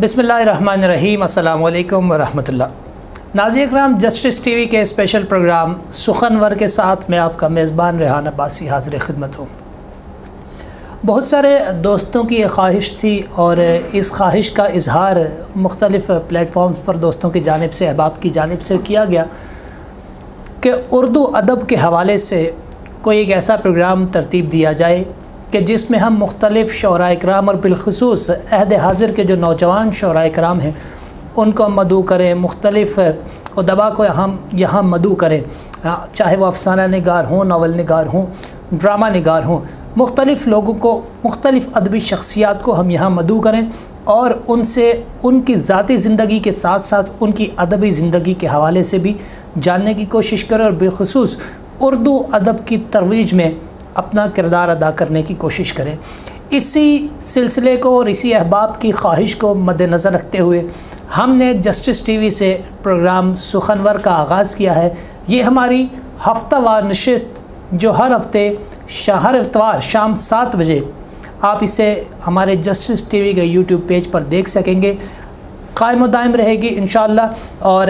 बिस्मिल्लाहिर्रहमानिर्रहीम, अस्सलामु अलैकुम वरहमतुल्लाह। नाज़रीन इकराम, जस्टिस टीवी के स्पेशल प्रोग्राम सुखनवर के साथ मैं आपका मेज़बान रेहान अब्बासी हाज़िर खिदमत हूँ। बहुत सारे दोस्तों की ये ख्वाहिश थी और इस ख्वाहिश का इजहार मुख्तलिफ़ प्लेटफॉर्म्स पर दोस्तों की जानिब से, अहबाब की जानिब से किया गया कि उर्दू अदब के हवाले से कोई एक ऐसा प्रोग्राम तरतीब दिया जाए कि जिसमें हम मुख्तलिफ़ शोरा इकराम और बिलखुसूस अहद हाज़िर के जो नौजवान शोरा इकराम हैं उनको मदू करें, मुख्तलिफ़ उदबा को हम यहाँ मदू करें, चाहे वो अफसाना निगार हों, नावल निगार हों, ड्रामा निगार हों, मुख्तलिफ़ लोगों को, मुख्तलिफ़ अदबी शख्सियात को हम यहाँ मदू करें और उनसे उनकी ज़ाती ज़िंदगी के साथ साथ उनकी अदबी ज़िंदगी के हवाले से भी जानने की कोशिश करें और बिलखुसूस उर्दू अदब की तरोीज में अपना किरदार अदा करने की कोशिश करें। इसी सिलसिले को और इसी अहबाब की ख्वाहिश को मद्देनज़र रखते हुए हमने जस्टिस टीवी से प्रोग्राम सुखनवर का आगाज़ किया है। ये हमारी हफ्तावार नशिस्त जो हर इतवार शाम 7 बजे आप इसे हमारे जस्टिस टीवी के यूट्यूब पेज पर देख सकेंगे, कायम दायम रहेगी इंशाअल्लाह। और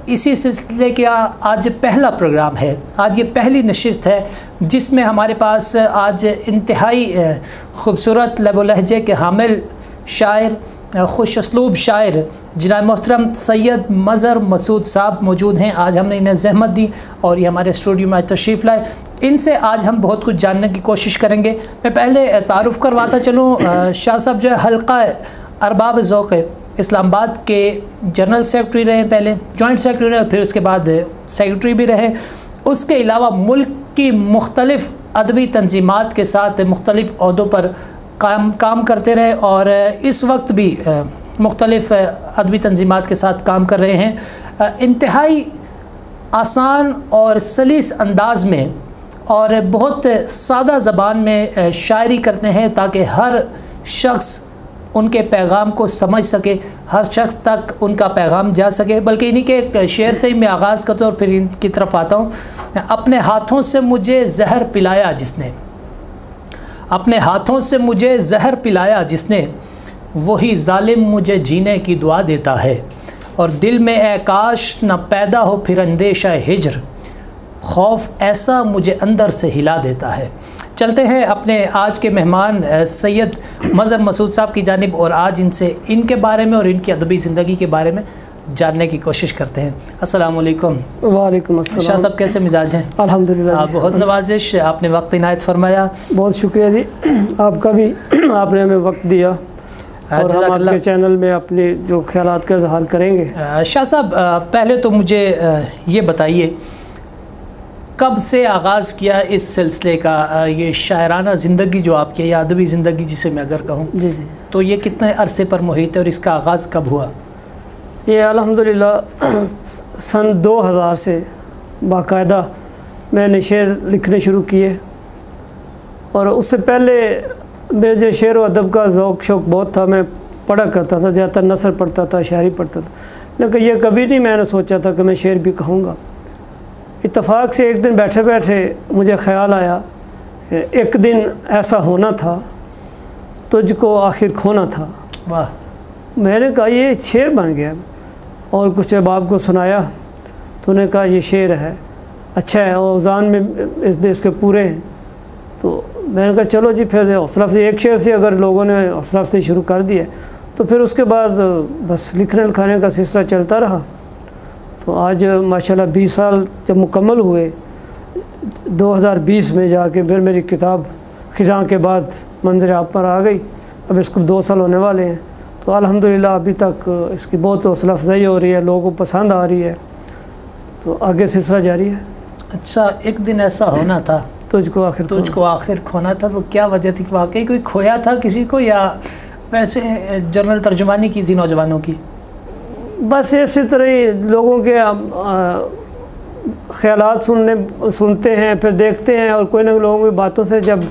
इसी सिलसिले का आज पहला प्रोग्राम है, आज ये पहली नशिस्त है जिसमें हमारे पास आज इंतहाई ख़ूबसूरत लब व लहजे के हामिल शायर, खुश असलूब शायर जनाब मोहतरम सैयद मज़हर मसूद साहब मौजूद हैं। आज हमने इन्हें ज़हमत दी और ये हमारे स्टूडियो में तशरीफ़ लाए। इनसे आज हम बहुत कुछ जानने की कोशिश करेंगे। मैं पहले तारुफ़ करवाता चलूँ, शाह साहब जो है हल्का अरबाब ज़ौक़ इस्लामाबाद के जनरल सेक्रेटरी रहे, पहले जॉइंट सेक्रेटरी रहे, फिर उसके बाद सेक्रेटरी भी रहे। उसके अलावा मुल्क की मुख्तलिफ़ अदबी तंजीमात के साथ मुख्तलिफ़ ओहदों पर काम करते रहे और इस वक्त भी मुख्तलिफ़ अदबी तंजीमात के साथ काम कर रहे हैं। इंतहाई आसान और सलीस अंदाज़ में और बहुत सादा ज़बान में शायरी करते हैं ताकि हर शख्स उनके पैगाम को समझ सके, हर शख्स तक उनका पैगाम जा सके। बल्कि इन्हीं के एक शेर से ही मैं आगाज़ करता हूँ और फिर इनकी तरफ आता हूँ। अपने हाथों से मुझे ज़हर पिलाया जिसने, अपने हाथों से मुझे ज़हर पिलाया जिसने, वही ज़ालिम मुझे जीने की दुआ देता है। और दिल में ए काश न पैदा हो फिर अंदेशा हिज्र, खौफ ऐसा मुझे अंदर से हिला देता है। चलते हैं अपने आज के मेहमान सैयद मज़हर मसूद साहब की जानिब और आज इनसे इनके बारे में और इनकी अदबी ज़िंदगी के बारे में जानने की कोशिश करते हैं। अस्सलाम वालेकुम। वालेकुम अस्सलाम। शाह साहब कैसे मिजाज हैं? अल्हम्दुलिल्लाह। बहुत नवाजिश, आपने वक्त इनायत फरमाया। बहुत शुक्रिया जी, आपका भी, आपने हमें वक्त दिया और हम आपके चैनल में अपने जो ख्यालात का इज़हार करेंगे। शाह साहब पहले तो मुझे ये बताइए कब से आगाज़ किया इस सिलसिले का, ये शायराना ज़िंदगी जो आपकी या अदबी ज़िंदगी जिसे मैं अगर कहूँ जी जी, तो ये कितने अरसे पर मुहित है और इसका आगाज़ कब हुआ? ये अल्हम्दुलिल्लाह सन 2000 से बाकायदा मैंने शेर लिखने शुरू किए और उससे पहले मेरे शेर व अदब का ज़ौक़ शौक़ बहुत था। मैं पढ़ा करता था, ज़्यादातर नसर पढ़ता था, शायरी पढ़ता था, लेकिन ये कभी नहीं मैंने सोचा था कि मैं शेर भी कहूँगा। इत्तफ़ाक़ से एक दिन बैठे बैठे मुझे ख़याल आया एक दिन ऐसा होना था तुझको आखिर खोना था। वाह। मैंने कहा ये शेर बन गया और कुछ अहबाब को सुनाया तो उन्होंने कहा ये शेर है, अच्छा है, और औज़ान में इसके पूरे हैं। तो मैंने कहा चलो जी, फिर हौसला से एक शेर से अगर लोगों ने हौसला से शुरू कर दिया तो फिर उसके बाद बस लिखने लिखाने का सिलसिला चलता रहा। तो आज माशाल्लाह 20 साल जब मुकम्मल हुए, 2020 में जाके फिर मेरी किताब ख़िज़ां के बाद मंज़िर आप पर आ गई। अब इसको 2 साल होने वाले हैं। तो अल्हम्दुलिल्लाह अभी तक इसकी बहुत हौसला अफ़ज़ाई हो रही है, लोगों को पसंद आ रही है, तो आगे सिलसिला जारी है। अच्छा, एक दिन ऐसा होना था तुझको आखिर खोना था, तो क्या वजह थी? वाकई कोई खोया था किसी को या वैसे जनरल तर्जुमानी की थी नौजवानों की? बस इसी तरह ही लोगों के ख़यालात सुनते हैं, फिर देखते हैं और कोई ना कोई लोगों की बातों से जब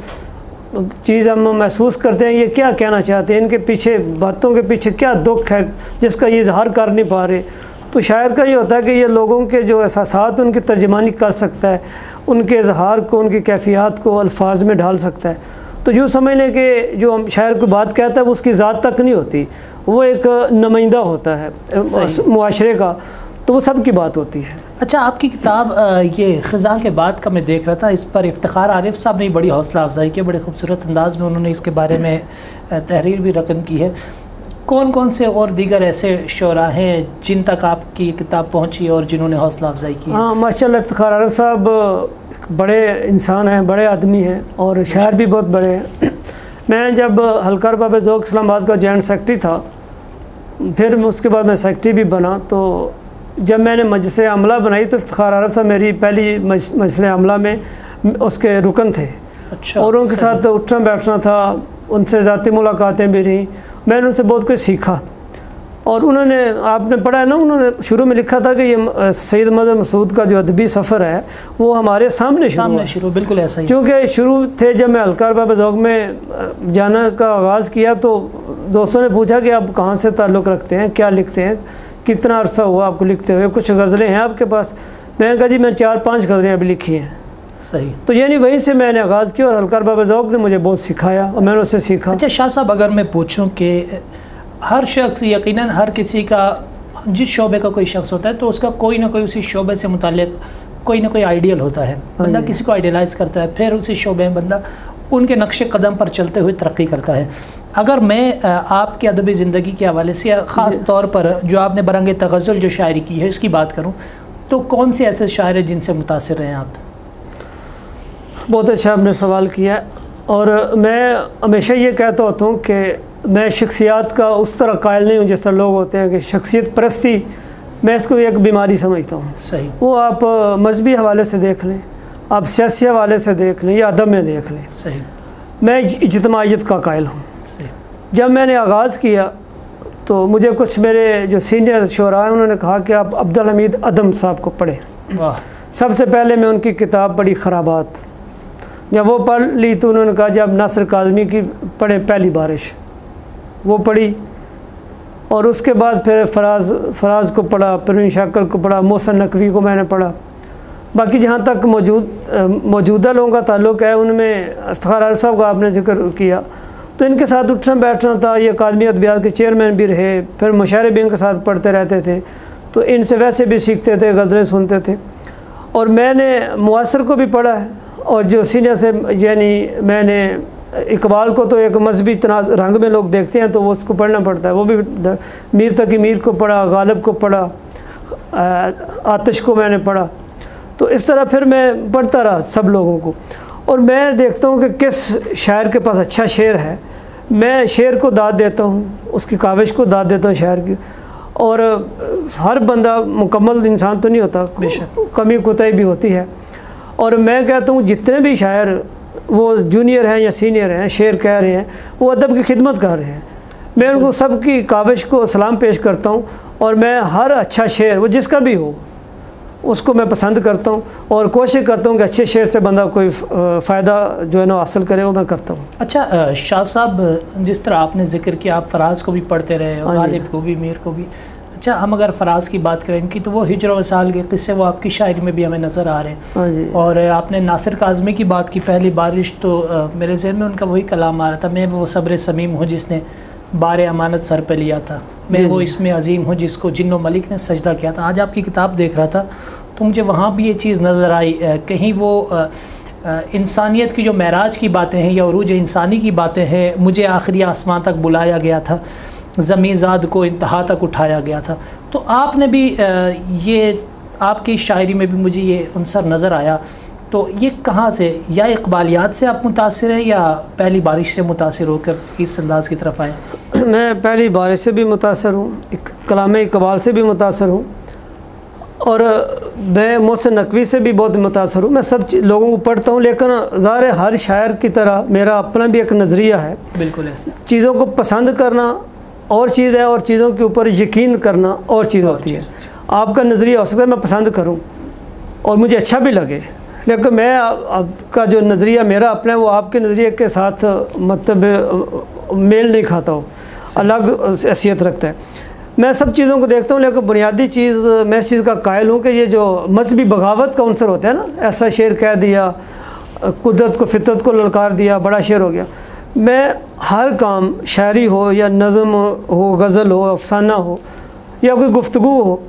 चीज़ हम महसूस करते हैं ये क्या कहना चाहते हैं, इनके पीछे बातों के पीछे क्या दुख है जिसका ये इजहार कर नहीं पा रहे। तो शायर का ये होता है कि ये लोगों के जो एहसासात उनकी तर्जमानी कर सकता है, उनके इजहार को, उनकी कैफियत को अल्फाज में ढाल सकता है। तो यूँ समझ लें कि जो हम शायर को बात कहता है वो उसकी ज़ात तक नहीं होती, वो एक नुमाइंदा होता है मुआशरे का, तो वो सब की बात होती है। अच्छा, आपकी किताब ये ख़ज़ा के बाद का मैं देख रहा था, इस पर इफ्तिखार आरिफ साहब ने बड़ी हौसला अफजाई की, बड़े खूबसूरत अंदाज में उन्होंने इसके बारे में तहरीर भी रकम की है। कौन कौन से और दीगर ऐसे शोरा हैं जिन तक आपकी किताब पहुंची और जिन्होंने हौसला अफजाई की? हाँ, माशाल्लाह इफ्तिखार आरिफ साहब बड़े इंसान हैं, बड़े आदमी हैं और शायर भी बहुत बड़े हैं। मैं जब हल्का बाब ज़ौक़ इस्लामाबाद का जॉइंट सेक्रेटरी था, फिर उसके बाद मैं सेक्रेटरी भी बना, तो जब मैंने मजलिस अमला बनाई तो इफ्तिखार आरिफ साहब मेरी पहली मजलिस अमला में उसके रुकन थे। अच्छा, और उनके साथ उठना बैठना था, उनसे ज़ाती मुलाकातें भी रहीं, मैंने उनसे बहुत कुछ सीखा। और उन्होंने, आपने पढ़ा है ना, उन्होंने शुरू में लिखा था कि ये सैयद मदर मसूद का जो अदबी सफ़र है वो हमारे सामने शुरू, बिल्कुल ऐसा ही, क्योंकि शुरू थे जब मैं हल्का बाब ज़ौक़ में जाना का आगाज़ किया तो दोस्तों ने पूछा कि आप कहाँ से ताल्लुक़ रखते हैं, क्या लिखते हैं, कितना अरसा हुआ आपको लिखते हुए, कुछ गज़लें हैं आपके पास? मैंने कहा जी मैं 4-5 गज़लें अभी लिखी हैं। सही। तो यानी वहीं से मैंने आगाज़ किया और हल्का बाब ज़ौक़ ने मुझे बहुत सिखाया और मैंने उससे सीखा। अच्छा शाह साहब, अगर मैं पूछूं कि हर शख्स, यकीनन हर किसी का, जिस शोबे का कोई शख्स होता है तो उसका कोई ना कोई उसी शोबे से मुताल्लिक़ कोई ना कोई आइडियल होता है, बंदा किसी को आइडियलाइज़ करता है, फिर उसी शोबे में बंदा उनके नक्शे कदम पर चलते हुए तरक्की करता है। अगर मैं आपकी अदबी ज़िंदगी के हवाले से या ख़ास तौर पर जो आपने बरंगे तग़ज़्ज़ुल जो शायरी की है इसकी बात करूँ तो कौन से ऐसे शायर हैं जिनसे मुतासिर रहे हैं आप? बहुत अच्छा आपने सवाल किया, और मैं हमेशा ये कहता होता हूँ कि मैं शख्सियात का उस तरह कायल नहीं हूँ जिस तरह लोग होते हैं कि शख्सियत परस्ती, मैं इसको एक बीमारी समझता हूँ। सही। वो आप मजहबी हवाले से देख लें, आप सियासी हवाले से देख लें या अदब में देख लें। सही। मैं इज्तिमाइयत का कायल हूँ। जब मैंने आगाज़ किया तो मुझे कुछ मेरे जो सीनियर शोरा हैं उन्होंने कहा कि आप अब्दुल हमीद अदम साहब को पढ़ें। वाह। सबसे पहले मैं उनकी किताब पढ़ी ख़राबात, जब वो पढ़ ली तो उन्होंने कहा जब नासिर काज़मी की पढ़े पहली बारिश, वो पढ़ी। और उसके बाद फिर फराज को पढ़ा, परवीन शाकर को पढ़ा, मोहसिन नकवी को मैंने पढ़ा। बाकी जहाँ तक मौजूदा लोगों का ताल्लुक़ है उनमें इफ्तिखार आरिफ साहब का आपने जिक्र किया, तो इनके साथ उठना बैठना था। ये अकादमी अदबियात के चेयरमैन भी रहे, फिर मुशायरे भी इनके साथ पढ़ते रहते थे, तो इनसे वैसे भी सीखते थे, गज़लें सुनते थे। और मैंने मुआसर को भी पढ़ा है, और जो सीनियर से यानी मैंने इकबाल को तो एक मजहबी रंग में लोग देखते हैं तो वो उसको पढ़ना पड़ता है, वो भी मीर तकी मीर को पढ़ा, गालिब को पढ़ा, आतिश को मैंने पढ़ा। तो इस तरह फिर मैं पढ़ता रहा सब लोगों को, और मैं देखता हूँ कि किस शायर के पास अच्छा शेर है, मैं शेर को दाद देता हूँ, उसकी काविश को दाद देता हूँ शायर की। और हर बंदा मुकम्मल इंसान तो नहीं होता, कमी कोताही भी होती है। और मैं कहता हूँ जितने भी शायर वो जूनियर हैं या सीनियर हैं, शेर कह रहे हैं, वो अदब की खिदमत कर रहे हैं, मैं उनको सबकी काविश को सलाम पेश करता हूँ। और मैं हर अच्छा शेर, वो जिसका भी हो, उसको मैं पसंद करता हूँ और कोशिश करता हूँ कि अच्छे शेर से बंदा कोई फ़ायदा जो है ना हासिल करे, वो मैं करता हूँ। अच्छा शाह साहब, जिस तरह आपने जिक्र किया आप फराज को भी पढ़ते रहे और गालिब को भी, मीर को भी। अच्छा, हम अगर फराज की बात करें इनकी, तो वो हिजर वसाल के किस्से वो आपकी शायरी में भी हमें नज़र आ रहे हैं। हाँ जी। और आपने नासिर काज़मी की बात की, पहली बारिश, तो मेरे ज़हन में उनका वही कलाम आ रहा था, मैं वो सब्र समीम हूँ जिसने बार अमानत सर पे लिया था, मैं वो इसमें अजीम हूँ जिसको जिन्नो मलिक ने सजदा किया था। आज आपकी किताब देख रहा था तो मुझे वहाँ भी ये चीज़ नज़र आई, कहीं वो इंसानियत की जो महराज की बातें हैं या उरूज इंसानी की बातें हैं, मुझे आखिरी आसमां तक बुलाया गया था, ज़मीज़ाद को इंतहा तक उठाया गया था। तो आपने भी ये, आपकी शायरी में भी मुझे ये अंसर नज़र आया, तो ये कहाँ से, या इकबालियात से आप मुतासिर हैं या पहली बारिश से मुतासिर होकर इस अंदाज की तरफ आए? मैं पहली बारिश से भी मुतासिर हूँ, कलाम इकबाल से भी मुतासिर हूँ, और मैं मोहसिन नकवी से भी बहुत मुतासर हूँ। मैं सब लोगों को पढ़ता हूँ, लेकिन ज़ाहिर है हर शायर की तरह मेरा अपना भी एक नज़रिया है। बिल्कुल ऐसे। चीज़ों को पसंद करना और चीज़ है, और चीज़ों के ऊपर यकीन करना और चीज़ होती है। आपका नज़रिया हो सकता है मैं पसंद करूँ और मुझे अच्छा भी लगे, लेकिन मैं आपका जो नज़रिया मेरा अपना है वो आपके नज़रिए के साथ मतलब मेल नहीं खाता हो, अलग हैसियत रखता है। मैं सब चीज़ों को देखता हूँ, लेकिन बुनियादी चीज़ मैं इस चीज़ का कायल हूँ कि ये जो मजहबी बगावत का अंसर होता है ना, ऐसा शेर कह दिया, कुदरत को फितरत को ललकार दिया, बड़ा शेर हो गया। मैं हर काम, शायरी हो या नज़म हो, गज़ल हो, अफसाना हो या कोई गुफ्तगू हो,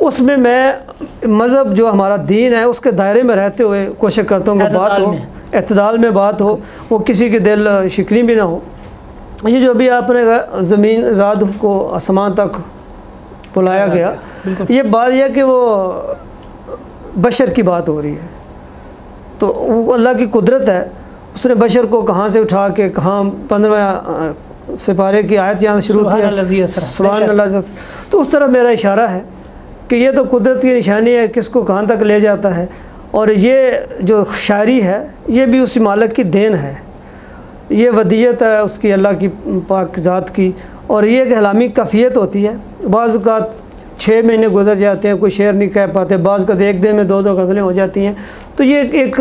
उसमें मैं मज़हब जो हमारा दीन है उसके दायरे में रहते हुए कोशिश करता हूँ कि बात हो, एतदाल में बात हो, वो किसी के दिल शिकनी भी ना हो। ये जो भी आपने ज़मीन ज़ाद को आसमान तक बुलाया गया, ये बात यह कि वो बशर की बात हो रही है, तो वो अल्लाह की कुदरत है, उसने बशर को कहाँ से उठा के कहाँ 15वें सिपारे की आयत यहाँ शुरू की, सुभान अल्लाह। तो उस तरह मेरा इशारा है कि ये तो कुदरत की निशानी है, किसको कहाँ तक ले जाता है। और ये जो शायरी है ये भी उसी मालिक की देन है, ये वदीयत है उसकी, अल्लाह की पाक ज़ात की। और ये एक हलामी कैफियत होती है, बाज़ का 6 महीने गुजर जाते हैं, कोई शेर नहीं कह पाते, बाज़ का एक दिन में 2-2 गज़लें हो जाती हैं। तो ये एक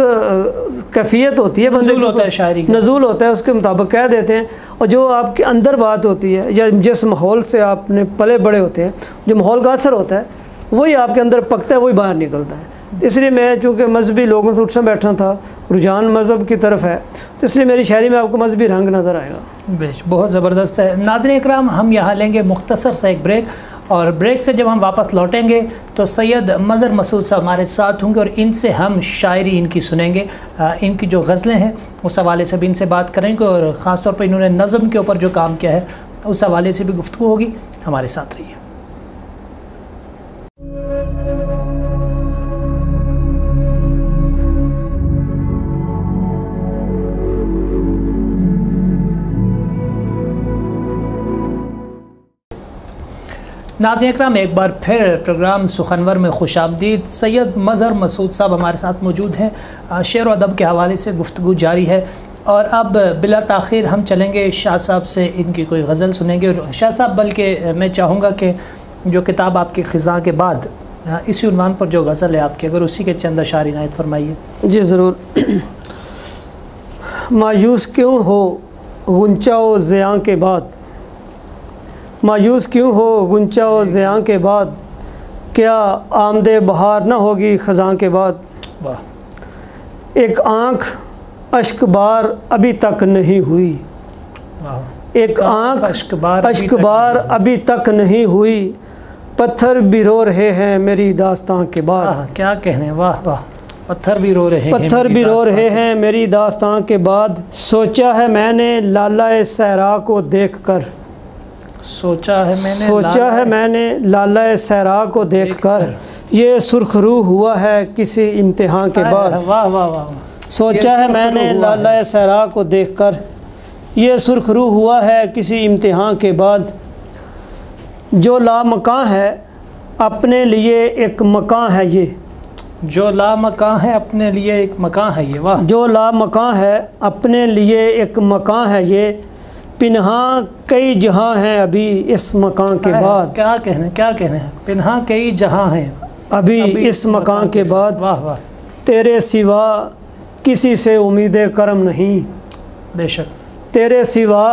कैफियत होती है, नज़ूल होता है, शायरी नज़ूल होता है, उसके मुताबिक कह देते हैं। और जो आपके अंदर बात होती है या जिस माहौल से आपने पले बड़े होते हैं, जो माहौल का असर होता है वही आपके अंदर पकता है, वही बाहर निकलता है। इसलिए मैं चूँकि मजहबी लोगों से उठना बैठना था, रुझान मज़हब की तरफ है, तो इसलिए मेरी शायरी में आपको मजहबी रंग नज़र आएगा। बेश, बहुत ज़बरदस्त है। नाज़रीन इकराम, हम यहाँ लेंगे मुख्तसर सा एक ब्रेक, और ब्रेक से जब हम वापस लौटेंगे तो सैयद मज़हर मसूद साहब हमारे साथ होंगे और इनसे हम शायरी इनकी सुनेंगे, इनकी जो गज़लें हैं उस हवाले से भी इनसे बात करेंगे, और ख़ास तौर पर इन्होंने नज़म के ऊपर जो काम किया है उस हवाले से भी गुफ्तगू होगी। हमारे साथ रहिए। नाज़रीन इकराम, एक बार फिर प्रोग्राम सुखनवर में खुशामदीद। सैयद मज़हर मसूद साहब हमारे साथ मौजूद हैं। शेर व अदब के हवाले से गुफ्तगू जारी है, और अब बिला ताख़ीर हम चलेंगे शाह साहब से, इनकी कोई गज़ल सुनेंगे। और शाह साहब, बल्कि मैं चाहूँगा कि जो किताब आपकी ख़िज़ा के बाद, इसी उन्वान पर जो गज़ल है आपकी, अगर उसी के चंद अशार इनायत फरमाइए। जी ज़रूर। मायूस क्यों हो गुंचा व ज़ियां के बाद, मायूस क्यों हो गुंचा व ज़ियां के बाद, क्या आमदे बहार न होगी ख़ज़ां के बाद। वाह। एक आँख अश्क बार अभी तक नहीं हुई, एक आँख अश्क बार अभी तक नहीं हुई, पत्थर भी रो रहे हैं मेरी दास्तां के बाद। क्या कहने, वाह वाह। पत्थर भी रो रहे हैं, पत्थर भी रो रहे हैं मेरी दास्तां के बाद। सोचा है मैंने लाला सहरा को देख कर, सोचा है मैंने लाला सहरा को देख कर, ये सुर्खरू हुआ है किसी इम्तिहान के बाद। वाह वाह वाह। सोचा है मैंने लाला सहरा को देख कर, ये सुर्खरू हुआ है किसी इम्तिहान के बाद। जो लामकां है अपने लिए एक मकां है ये, जो लामकां है अपने लिए एक मकां है ये। वाह। जो लामकां है अपने लिए एक मकां है ये, पिन्हा कई जहां हैं अभी इस मकान के बाद। क्या कहने, पिन्हा कई जहां हैं अभी इस मकान के बाद। वाह वाह। तेरे सिवा किसी से उम्मीदें करम नहीं, बेशक तेरे सिवा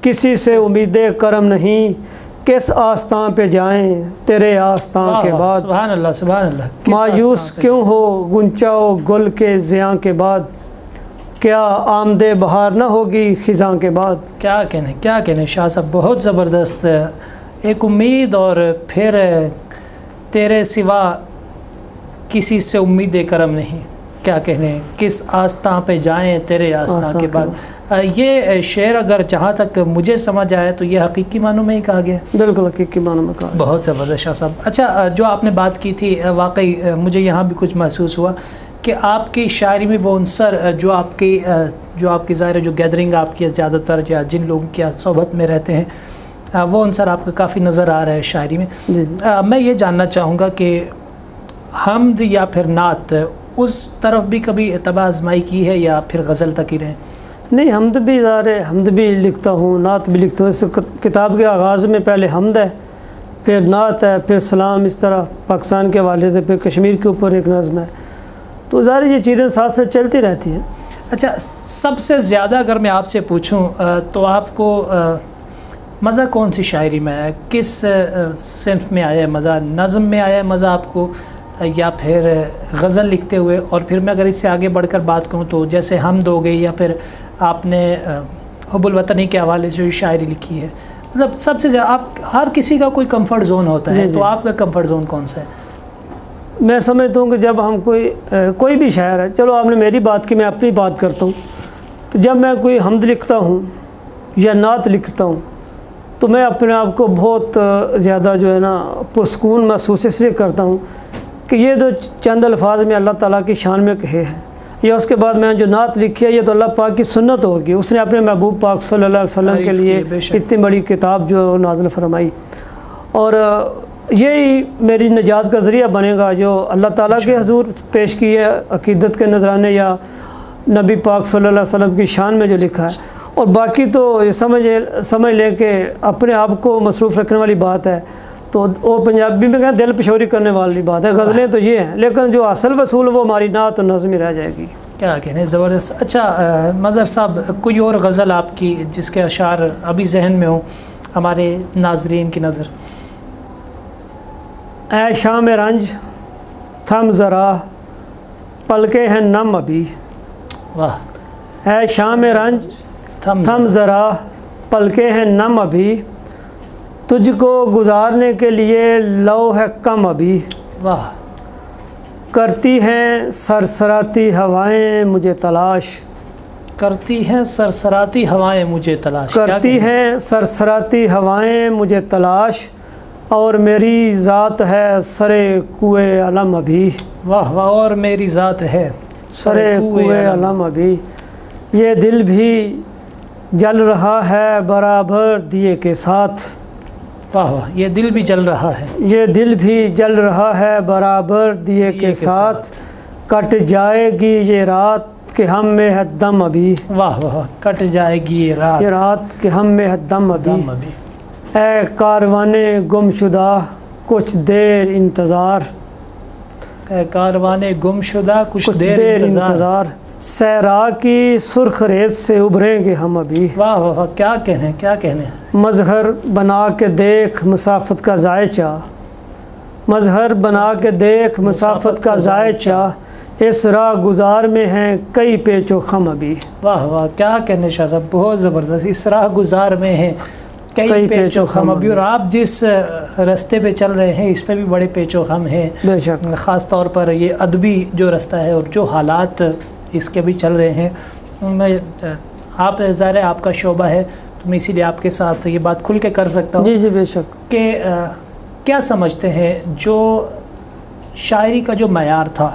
किसी से उम्मीदें करम नहीं, किस आस्तां पे जाएं तेरे आस्तां के बाद। सुभान अल्लाह, सुभान अल्लाह। मायूस क्यों हो गुंचाओ गुल के ज़ियां के बाद, क्या आमदे बहार ना होगी ख़िज़ां के बाद। क्या कहने शाह साहब, बहुत ज़बरदस्त। एक उम्मीद, और फिर तेरे सिवा किसी से उम्मीद करम नहीं, क्या कहने, किस आस्तां पे जाएं तेरे आस्तां के बाद। ये शेर अगर जहाँ तक मुझे समझ आया तो ये हकीकी मानों में ही कहा गया। बिल्कुल हकीकी मानों में कहा। बहुत ज़बरदस्त शाह साहब। अच्छा, जो आपने बात की थी, वाकई मुझे यहाँ भी कुछ महसूस हुआ कि आपकी शायरी में वो अंसर जो आपकी ज़ाहिर जो गैदरिंग आपकी ज़्यादातर, या जिन लोगों की सोबत में रहते हैं, वो अंसर आपका काफ़ी नज़र आ रहा है शायरी में। मैं ये जानना चाहूँगा कि हम्द या फिर नात, उस तरफ भी कभी तबा आजमाई की है, या फिर गज़ल तक ही रहे? नहीं, हम्द भी हम्द भी लिखता हूँ, नात भी लिखता हूँ। इस किताब के आगाज़ में पहले हम्द है, फिर नात है, फिर सलाम, इस तरह पाकिस्तान के हवाले से, फिर कश्मीर के ऊपर एक नज़्म है। तो ज़ाहिर ये चीज़ें साथ साथ चलती रहती हैं। अच्छा, सबसे ज़्यादा अगर मैं आपसे पूछूं तो आपको मज़ा कौन सी शायरी में आया, किस सिन्फ में आया मज़ा? नज़म में आया मज़ा आपको, या फिर गज़ल लिखते हुए? और फिर मैं अगर इससे आगे बढ़कर बात करूं तो जैसे हमद हो गई, या फिर आपने हुब्बुल वतनी के हवाले से जो शायरी लिखी है, मतलब सबसे ज़्यादा आप, हर किसी का कोई कंफर्ट जोन होता है, तो आपका कंफर्ट जोन कौन सा है? मैं समझता हूँ कि जब हम कोई भी शायर है, चलो आपने मेरी बात की, मैं अपनी बात करता हूँ, तो जब मैं कोई हमद लिखता हूँ या नात लिखता हूँ तो मैं अपने आप को बहुत ज़्यादा जो है ना पुरस्कून महसूस इसलिए करता हूँ कि ये जो चंद अल्फाज में अल्लाह ताला की शान में कहे हैं, या उसके बाद मैंने जो नात लिखी है ये तो अल्लाह पाक की सुन्नत होगी, उसने अपने महबूब पाक सल्लल्लाहु अलैहि वसल्लम के लिए इतनी बड़ी किताब जो नाज़िल फरमाई, और यही मेरी निजात का ज़रिया बनेगा जो अल्लाह ताला के हुज़ूर पेश की है अक़ीदत के नजराने या नबी पाक सल्लल्लाहु अलैहि वसल्लम की शान में जो लिखा है। और बाकी तो ये समझ लें कि अपने आप को मसरूफ़ रखने वाली बात है, तो वो पंजाबी में कहें दिल पिशोरी करने वाली बात है। गज़लें तो ये हैं, लेकिन जो असल वसूल वो हमारी नात और नज़्म ही रह जाएगी। क्या कहने, ज़बरदस्त। अच्छा मज़हर साहब, कोई और गज़ल आपकी जिसके अशार अभी जहन में हो हमारे नाजरीन की नज़र? ऐ शाम रंज थम ज़रा पलके हैं नम अभी। वाह। ऐ शाम रंज थम ज़रा पलके हैं नम अभी, तुझको गुजारने के लिए लो है कम अभी। वाह। करती हैं सरसराती हवाएं मुझे तलाश, करती हैं सरसराती हवाएं मुझे तलाश, करती हैं सरसराती हवाएं मुझे तलाश, और मेरी ज़ात है सरे कुए अलम अभी। वाह वाह। और मेरी ज़ात है सरे कुए अलम अभी, ये दिल भी जल रहा है बराबर दिए के साथ। वाह वाह। ये दिल भी जल रहा है, ये दिल भी जल रहा है बराबर दिए के साथ, कट जाएगी ये रात के हम में है दम अभी। वाह वाह। कट जाएगी ये रात के हम में है दम अभी। ऐ कारवाने गुमशुदा कुछ देर इंतज़ार, ऐ कारवाने गुमशुदा कुछ देर इंतज़ार, सहरा की सुर्ख रेत से उभरेंगे हम अभी। वाह वाह। क्या कहने, क्या कहने। मजहर बना के देख मुसाफत का जायचा, मजहर बना के देख मुसाफत का जायचा, इस राह गुजार में हैं कई पेचो खम अभी। वाह वाह। क्या कहने शाह साहब, बहुत ज़बरदस्त। इस राह गुजार में हैं कई पेचो खम अभी, और आप जिस रास्ते पे चल रहे हैं इस पे भी बड़े पेचो खम हैं। बेशक। ख़ास तौर पर ये अदबी जो रास्ता है और जो हालात इसके भी चल रहे हैं, मैं आप ज़ाहिर है आपका शोबा है तो मैं इसीलिए आपके साथ ये बात खुल के कर सकता हूँ। जी जी बेशक। कि क्या समझते हैं जो शायरी का जो मयार था,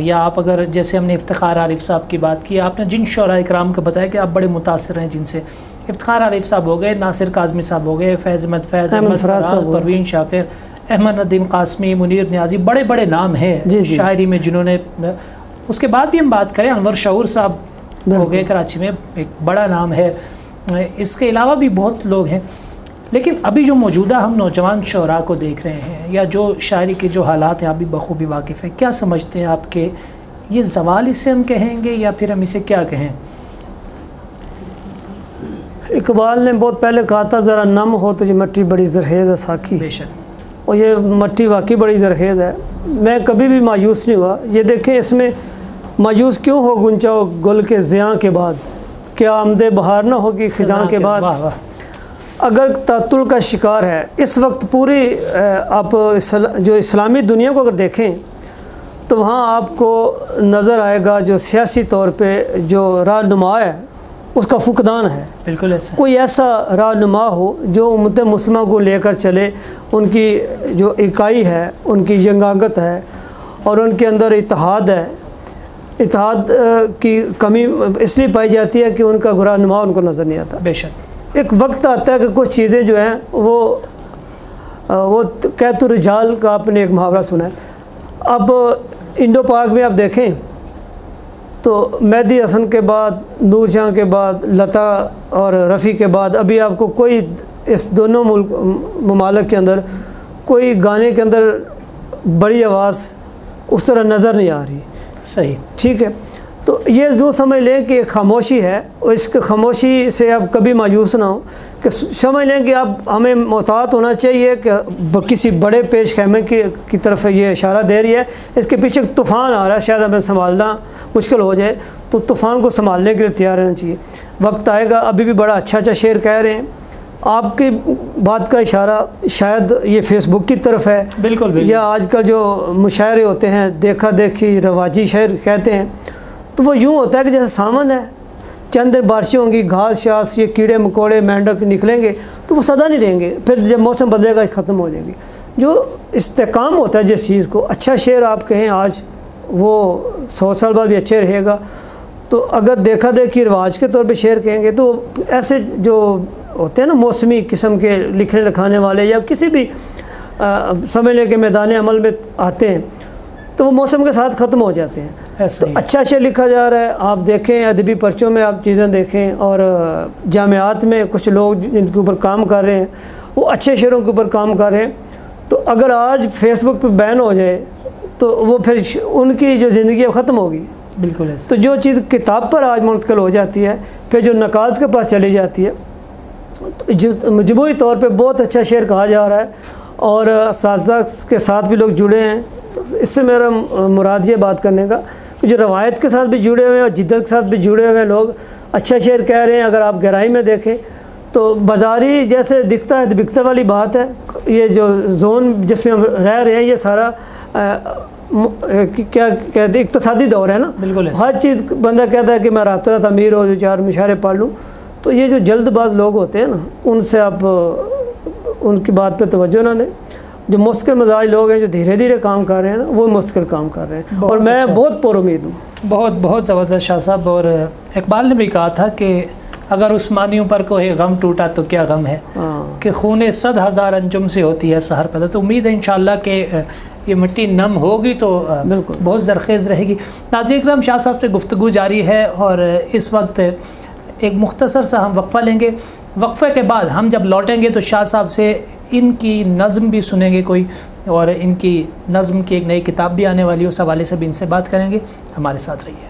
या आप अगर जैसे हमने इफ्तिखार आरिफ साहब की बात की, आपने जिन शोरा इकराम को बताया कि आप बड़े मुतासिर हैं जिनसे, इफ्तिखार आरिफ साहब हो गए, नासिर काज़मी साहब हो गए, फैज़ अहमद फ़राज, परवीन शाकिर, अहमद नदीम कासमी, मुनीर नियाज़ी, बड़े बड़े नाम हैं शायरी में जिन्होंने। उसके बाद भी हम बात करें, अनवर शऊर साहब हो गए कराची में, एक बड़ा नाम है। इसके अलावा भी बहुत लोग हैं, लेकिन अभी जो मौजूदा हम नौजवान शोरा को देख रहे हैं या जो शायरी के जो हालात हैं आप भी बखूबी वाकिफ़ हैं, क्या समझते हैं आपके ये ज़वाल इसे हम कहेंगे या फिर हम इसे क्या कहें? इकबाल ने बहुत पहले कहा था ज़रा नम हो तो ये मिट्टी बड़ी जरहेज़ है साकी। बेशक। और ये मिट्टी वाकई बड़ी जरहेज़ है। मैं कभी भी मायूस नहीं हुआ। ये देखें इसमें मायूस क्यों हो गुंचाओ गुल के ज़ियाँ के बाद, क्या आमदे बहार ना होगी ख़िज़ां के बाद। वाह वाह। अगर तातुल का शिकार है इस वक्त पूरी आप जो इस्लामी दुनिया को अगर देखें तो वहाँ आपको नज़र आएगा जो सियासी तौर पे जो रहनुमा है उसका फुकदान है। बिल्कुल ऐसा। कोई ऐसा रहनुमा हो जो उम्मत मुस्लिमा को लेकर चले, उनकी जो इकाई है, उनकी यंगागत है और उनके अंदर इत्तेहाद है। इत्तेहाद की कमी इसलिए पाई जाती है कि उनका रहनुमा उनको नज़र नहीं आता। बेशक। एक वक्त आता है कि कुछ चीज़ें जो हैं वो कैतु रिजाल का आपने एक मुहावरा सुना है। अब इंडो पाक में आप देखें तो मेहदी हसन के बाद, नूर जहाँ के बाद, लता और रफ़ी के बाद अभी आपको कोई इस दोनों ममालिक के अंदर कोई गाने के अंदर बड़ी आवाज़ उस तरह नज़र नहीं आ रही। सही। ठीक है, तो ये जो समझ लें कि खामोशी है और इस खामोशी से आप कभी मायूस ना हो कि समझ लें कि अब हमें मोहतात होना चाहिए कि किसी बड़े पेश खैमे की तरफ ये इशारा दे रही है, इसके पीछे तूफ़ान आ रहा है, शायद हमें संभालना मुश्किल हो जाए, तो तूफ़ान को संभालने के लिए तैयार रहना चाहिए। वक्त आएगा। अभी भी बड़ा अच्छा शेर कह रहे हैं। आपकी बात का इशारा शायद ये फेसबुक की तरफ है, बिल्कुल, बिल्कुल। या आजकल जो मुशायरे होते हैं, देखा देखी रवाजी शेर कहते हैं, तो वो यूँ होता है कि जैसे सामान है, चंद दिन बारिशें होंगी, घास शास, ये कीड़े मकोड़े मेंढक निकलेंगे तो वो सदा नहीं रहेंगे, फिर जब मौसम बदलेगा ख़त्म हो जाएंगे। जो इस्तेकाम होता है जिस चीज़ को, अच्छा शेर आप कहें आज, वो 100 साल बाद भी अच्छे रहेगा। तो अगर देखा देखी रिवाज के तौर पे शेर कहेंगे तो ऐसे जो होते हैं ना मौसमी किस्म के लिखने लिखाने वाले या किसी भी समझने के मैदान अमल में आते हैं, तो वो मौसम के साथ ख़त्म हो जाते हैं। तो अच्छा शेर लिखा जा रहा है। आप देखें अदबी पर्चों में आप चीज़ें देखें, और जामियात में कुछ लोग जिनके ऊपर काम कर रहे हैं वो अच्छे शेरों के ऊपर काम कर रहे हैं। तो अगर आज फेसबुक पे बैन हो जाए तो वो फिर उनकी जो ज़िंदगी है ख़त्म होगी। बिल्कुल ऐसा। तो जो चीज़ किताब पर आज मुंतकिल हो जाती है, फिर जो नकाद के पास चली जाती है, तो जो मजमूई तौर पे बहुत अच्छा शेर कहा जा रहा है, और असातिज़ा के साथ भी लोग जुड़े हैं। इससे मेरा मुराद ये बात करने का कि जो रवायत के साथ भी जुड़े हुए हैं और जिद्दत के साथ भी जुड़े हुए लोग अच्छा शेर कह रहे हैं। अगर आप गहराई में देखें तो बाज़ारी जैसे दिखता है तो बिकता वाली बात है। ये जो जोन जिसमें हम रह रहे हैं ये सारा क्या कहते इक़्तिसादी दौर है ना। बिल्कुल। हर चीज़ बंदा कहता है कि मैं रातों रात अमीर हो, 4 मुशायरे पढ़ लूँ। तो ये जो जल्दबाज लोग होते हैं ना, उनसे आप उनकी बात पे तवज्जो ना दें। जो मुश्किल मजाज लोग हैं, जो धीरे धीरे काम कर रहे हैं ना, वो मुश्किल काम कर रहे हैं, और मैं बहुत पुरुमीद हूँ। बहुत बहुत ज़बरदस्त शाह साहब। और इकबाल ने भी कहा था कि अगर उस्मानियों पर कोई गम टूटा तो क्या गम है, कि खूने 100,000 अंजुम से होती है सहर पैदा। तो उम्मीद है इंशाअल्लाह कि ये मिट्टी नम होगी तो बिल्कुल बहुत ज़रख़ेज़ रहेगी। नाज़रीन इकराम, शाह साहब से गुफ्तगू जारी है, और इस वक्त एक मुख्तसर सा हम वक्फ़ा लेंगे। वक्फ़े के बाद हम जब लौटेंगे तो शाह साहब से इनकी नज़म भी सुनेंगे कोई, और इनकी नज़म की एक नई किताब भी आने वाली है, उस हवाले से भी इनसे बात करेंगे। हमारे साथ रहिए।